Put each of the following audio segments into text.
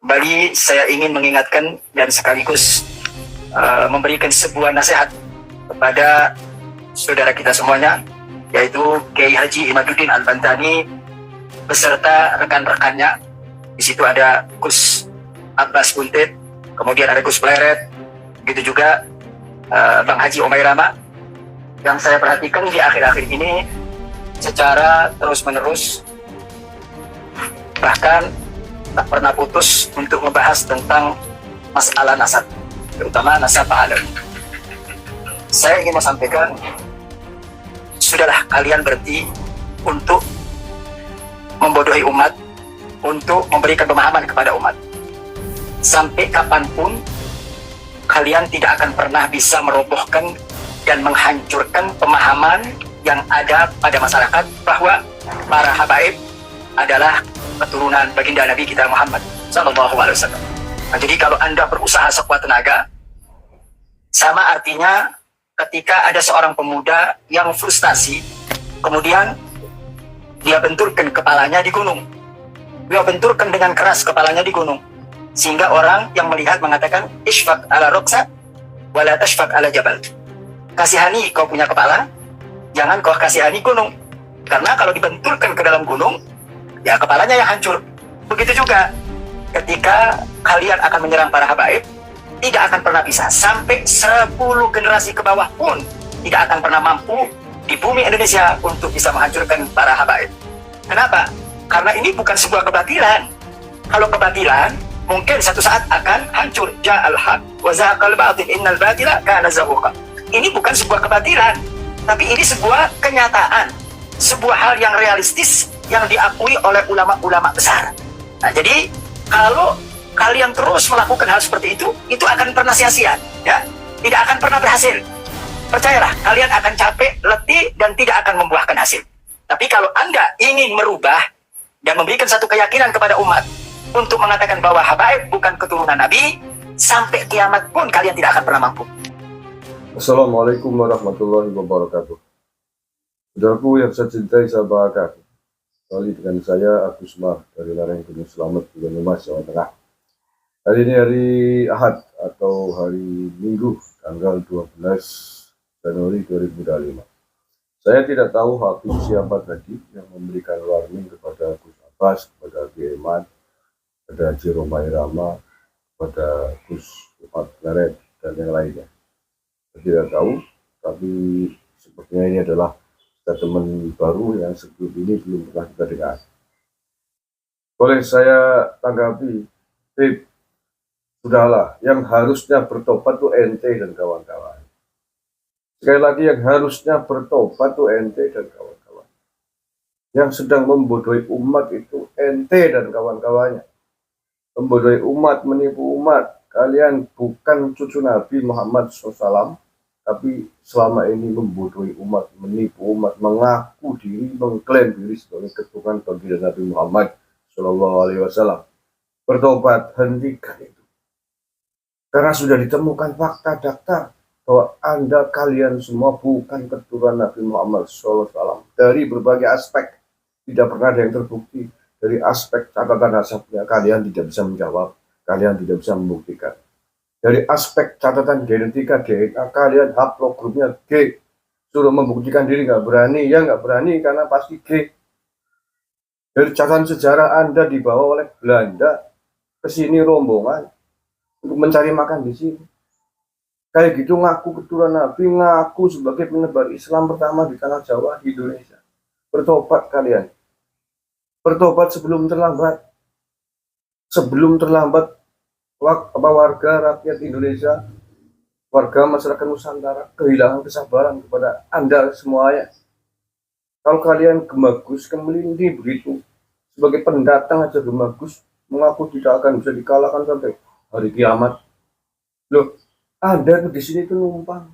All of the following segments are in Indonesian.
Kembali saya ingin mengingatkan dan sekaligus memberikan sebuah nasihat kepada saudara kita semuanya, yaitu Kiai Haji Imaduddin Al-Bantani beserta rekan-rekannya. Di situ ada Gus Abbas Buntet, kemudian ada Gus Pleret, begitu juga Bang Haji Omairama. Yang saya perhatikan di akhir-akhir ini secara terus-menerus, bahkan tak pernah putus untuk membahas tentang masalah nasab, terutama nasab Pak Adam. Saya ingin sampaikan, sudahlah kalian berhenti untuk membodohi umat, untuk memberikan pemahaman kepada umat. Sampai kapanpun kalian tidak akan pernah bisa merobohkan dan menghancurkan pemahaman yang ada pada masyarakat bahwa para habaib adalah keturunan baginda Nabi kita Muhammad SAW. Nah, jadi kalau Anda berusaha sekuat tenaga, sama artinya ketika ada seorang pemuda yang frustasi, kemudian dia benturkan kepalanya di gunung. Dia benturkan dengan keras kepalanya di gunung. Sehingga orang yang melihat mengatakan, Ishfaq ala roksa, wala tashfaq ala jabal. Kasihani kau punya kepala, jangan kau kasihani gunung. Karena kalau dibenturkan ke dalam gunung, ya kepalanya yang hancur. Begitu juga ketika kalian akan menyerang para habaib, tidak akan pernah bisa. Sampai 10 generasi ke bawah pun tidak akan pernah mampu di bumi Indonesia untuk bisa menghancurkan para habaib. Kenapa? Karena ini bukan sebuah kebatilan. Kalau kebatilan, mungkin satu saat akan hancur. Ja'al haq wa zahaqal batil innal batila kana zahuqa. Ini bukan sebuah kebatilan, tapi ini sebuah kenyataan, sebuah hal yang realistis yang diakui oleh ulama-ulama besar. Nah, jadi kalau kalian terus melakukan hal seperti itu akan pernah sia-sia, ya, tidak akan pernah berhasil. Percayalah, kalian akan capek, letih, dan tidak akan membuahkan hasil. Tapi kalau Anda ingin merubah dan memberikan satu keyakinan kepada umat untuk mengatakan bahwa habaib bukan keturunan Nabi, sampai kiamat pun kalian tidak akan pernah mampu. Assalamualaikum warahmatullahi wabarakatuh. Saudaraku yang saya cintai, saya banggakan, kembali dengan saya Agus Mar dari Lereng Gunung Slamet, Banyumas, Jawa Tengah. Hari ini hari Ahad atau hari Minggu, tanggal 12 Januari 2025. Saya tidak tahu Habib siapa tadi yang memberikan warning kepada Gus Abbas, kepada Kiai Iman, kepada Haji Omairama, kepada Gus Pleret, dan yang lainnya. Saya tidak tahu, tapi sepertinya ini adalah statement baru yang sebelum ini belum pernah kita dengar. Boleh saya tanggapi, sudahlah, yang harusnya bertobat tuh ente dan kawan-kawan. Sekali lagi, yang harusnya bertobat tuh ente dan kawan-kawan. Yang sedang membodohi umat itu ente dan kawan-kawannya. Membodohi umat, menipu umat. Kalian bukan cucu Nabi Muhammad SAW, tapi selama ini membodohi umat, menipu umat, mengaku diri, mengklaim diri sebagai keturunan baginda Nabi Muhammad SAW. Bertobat, hentikan itu. Karena sudah ditemukan fakta data bahwa kalian semua bukan keturunan Nabi Muhammad SAW. Dari berbagai aspek, tidak pernah ada yang terbukti. Dari aspek catatan nasabnya, kalian tidak bisa menjawab, kalian tidak bisa membuktikan. Dari aspek catatan genetika DNA, kalian haplogrupnya G. Suruh membuktikan diri nggak berani, ya nggak berani karena pasti G. Dari catatan sejarah Anda dibawa oleh Belanda ke sini rombongan untuk mencari makan di sini. Kayak gitu ngaku keturunan Nabi, ngaku sebagai penebar Islam pertama di tanah Jawa di Indonesia. Bertobat kalian. Bertobat sebelum terlambat. Sebelum terlambat, warga rakyat Indonesia, warga masyarakat Nusantara kehilangan kesabaran kepada Anda semuanya. Kalau kalian gemagus, kemelindi begitu, sebagai pendatang aja gemagus, mengaku tidak akan bisa dikalahkan sampai hari kiamat. Loh, Anda di sini itu numpang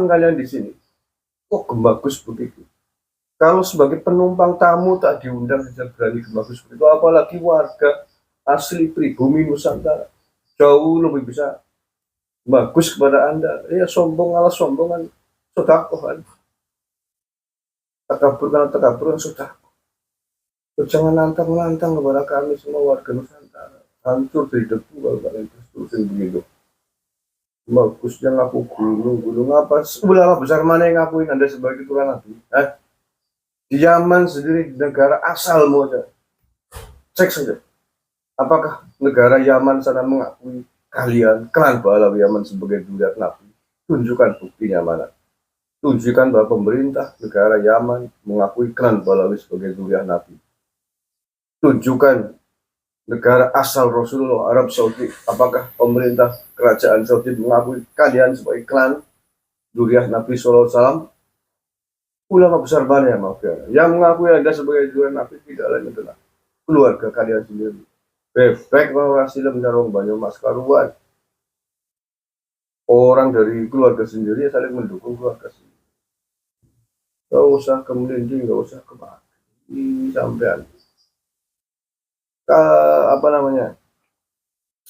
kalian di sini. Kok gemagus begitu? Kalau sebagai penumpang tamu tak diundang saja berani gemagus begitu, apalagi warga asli pribumi Nusantara jauh lebih bisa bagus kepada Anda. Ya sombong ala sombongan, sodakoh kan. Takabur karena takabur kan sodakoh. Jangan nantang-nantang kepada kami semua warga Nusantara. Hancur dari debu kalau kalian terus terusin begitu. Bagusnya ngaku gunung apa? Ulama besar mana yang ngakuin Anda sebagai keturunan Nabi? Di Yaman sendiri, di negara asalmu aja. Cek saja. Apakah negara Yaman sana mengakui kalian, klan Pahlawi Yaman sebagai zuriat Nabi? Tunjukkan buktinya mana. Tunjukkan bahwa pemerintah negara Yaman mengakui klan Pahlawi sebagai zuriat Nabi. Tunjukkan negara asal Rasulullah, Arab Saudi, apakah pemerintah kerajaan Saudi mengakui kalian sebagai klan zuriat Nabi Sallallahu Alaihi Wasallam? Ulama besar banyak yang mengakui Anda sebagai zuriat Nabi tidak lain adalah keluarga kalian sendiri. Bebek bahwa silam nyarong banyak mas karuan. Orang dari keluarga sendiri saling mendukung keluarga sendiri. Gak usah kemelinding, gak usah kemaki sampean. Apa namanya?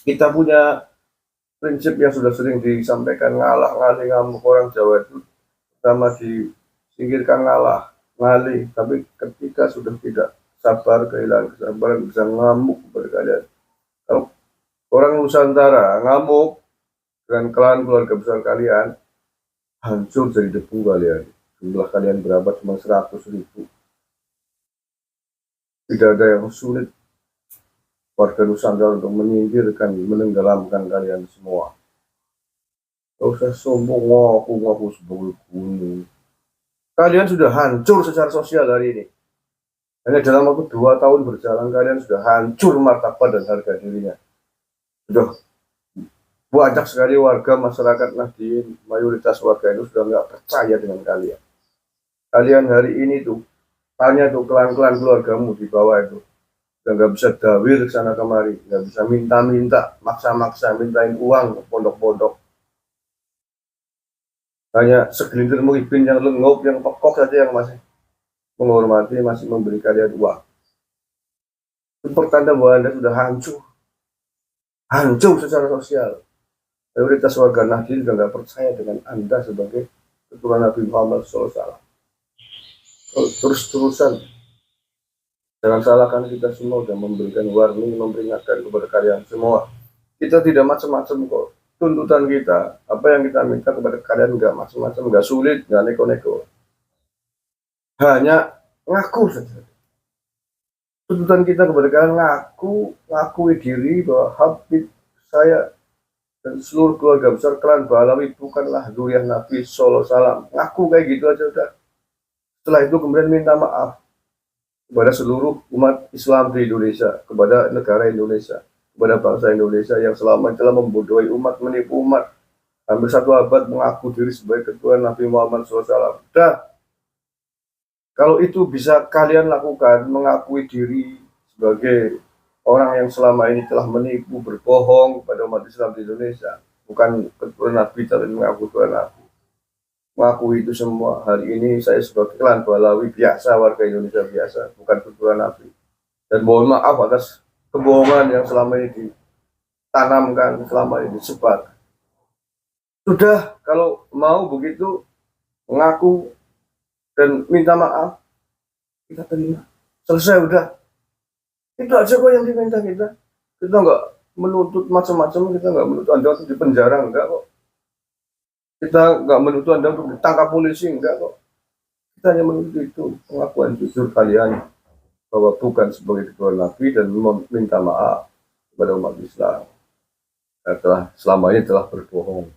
Kita punya prinsip yang sudah sering disampaikan, ngalah ngalih ngamuk. Orang Jawa itu pertama disingkirkan ngalah ngalih, tapi ketika sudah tidak sabar, kehilangan kesabaran, bisa ngamuk kepada kalian. Kalau orang Nusantara ngamuk dengan klan keluarga besar kalian, hancur jadi debu kalian. Jumlah kalian berapa? Cuma 100.000. Tidak ada yang sulit warga Nusantara untuk menyingkirkan, menenggelamkan kalian semua. Gak usah sombong, ngaku sebagai gunung. Kalian sudah hancur secara sosial hari ini. Hanya dalam waktu 2 tahun berjalan, kalian sudah hancur martabat dan harga dirinya. Sudah banyak sekali warga masyarakat Nahdien, mayoritas warga itu sudah nggak percaya dengan kalian. Kalian hari ini tuh, tanya tuh klan-klan keluargamu di bawah itu, udah nggak bisa dawir sana kemari, nggak bisa minta-minta, maksa-maksa mintain uang ke pondok-pondok. Hanya segelintir muhibin yang lengop, yang pekok saja yang masih menghormati, masih memberi kalian uang. Itu pertanda bahwa Anda sudah hancur secara sosial. Mayoritas warga Nahdien sudah nggak percaya dengan Anda sebagai keturunan Nabi Muhammad SAW. Terus-terusan, jangan salahkan kita semua sudah memberikan warning, memperingatkan kepada kalian semua. Kita tidak macam-macam kok. Tuntutan kita, apa yang kita minta kepada kalian nggak macam-macam, nggak sulit, nggak neko-neko. Hanya ngaku saja. Tuntutan kita kepada kalian ngakui diri bahwa Habib saya dan seluruh keluarga besar klan Pahlawi bukanlah zuriat Nabi Sallallahu Alaihi Wasallam. Ngaku kayak gitu aja udah. Setelah itu kemudian minta maaf kepada seluruh umat Islam di Indonesia, kepada negara Indonesia, kepada bangsa Indonesia yang selama ini telah membodohi umat, menipu umat. Hampir 1 abad mengaku diri sebagai keturunan Nabi Muhammad SAW. Kalau itu bisa kalian lakukan, mengakui diri sebagai orang yang selama ini telah menipu, berbohong kepada umat Islam di Indonesia, bukan keturunan Nabi, tapi mengaku keturunan Nabi. Mengakui itu semua, hari ini saya sebagai klan Pahlawi biasa, warga Indonesia biasa, bukan keturunan Nabi. Dan mohon maaf atas kebohongan yang selama ini ditanamkan, selama ini disebar. Sudah, kalau mau begitu, mengaku dan minta maaf, kita terima. Selesai udah. Itu aja kok yang diminta kita. Kita nggak menuntut macam-macam, kita nggak menuntut Anda untuk dipenjara, enggak kok. Kita nggak menuntut Anda untuk ditangkap polisi, enggak kok. Kita hanya menuntut itu, pengakuan jujur kalian bahwa bukan sebagai keturunan Nabi dan meminta maaf kepada umat Islam. Telah selama ini telah berbohong,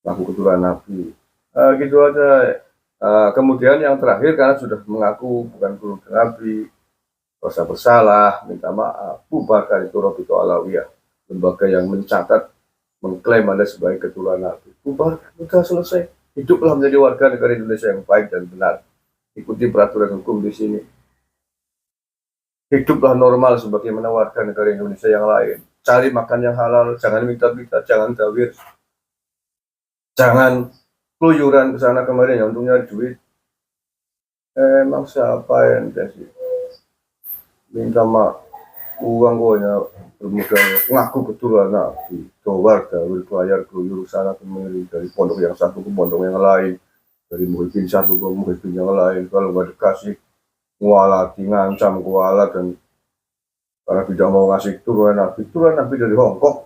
mengaku keturunan Nabi. Gitu aja. Kemudian yang terakhir, karena sudah mengaku bukan keturunan Nabi, rasa bersalah, minta maaf, bubarkan itu Rabithah Alawiyah, lembaga yang mencatat, mengklaim Anda sebagai keturunan Nabi. Bubarkan, sudah selesai. Hiduplah menjadi warga negara Indonesia yang baik dan benar. Ikuti peraturan hukum di sini. Hiduplah normal sebagaimana warga negara Indonesia yang lain. Cari makan yang halal, jangan minta-minta, jangan dawir, jangan keluyuran ke sana kemarin yang untuk nyari duit. Emang siapa yang kasih minta maaf uang gonya bermodal ngaku keturunan Nabi, keluar dari kelayar keluyur sana kemari, dari pondok yang satu ke pondok yang lain, dari muhibin satu ke muhibin yang lain. Kalau nggak dikasih ngualati, ngancam kualat, dan karena tidak mau ngasih turunan Nabi dari Hongkong,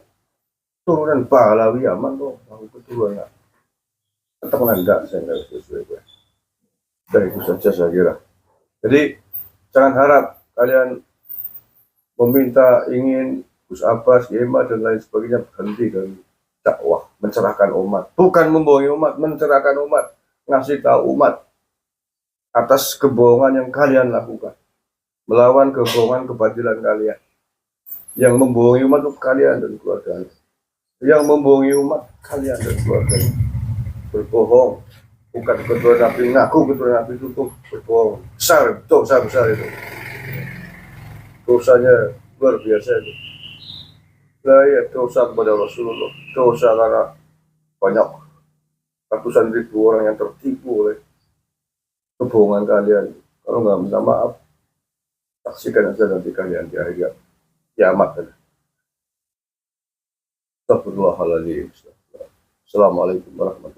turunan Pahlawi aman tuh, aku keturunan. Tetap enggak, saya enggak sesuai gue. Dan itu saja saya kira. Jadi jangan harap kalian meminta ingin Gus Abbas, Yema dan lain sebagainya berhenti dari dakwah, mencerahkan umat. Bukan membohongi umat, mencerahkan umat, ngasih tahu umat atas kebohongan yang kalian lakukan, melawan kebohongan kebatilan kalian. Yang membohongi umat itu kalian dan keluarganya. Yang membohongi umat kalian dan keluarganya. Berbohong, bukan keturunan Nabi, ngaku keturunan Nabi itu tuh berbohong. Besar, dosa besar itu. Dosanya luar biasa itu. Nah ya, dosa kepada Rasulullah, dosa karena banyak ratusan ribu orang yang tertipu oleh kebohongan kalian. Kalau nggak minta maaf, saksikan saja nanti kalian di hari kiamat. Astagfirullahaladzim. Assalamualaikum warahmatullahi wabarakatuh.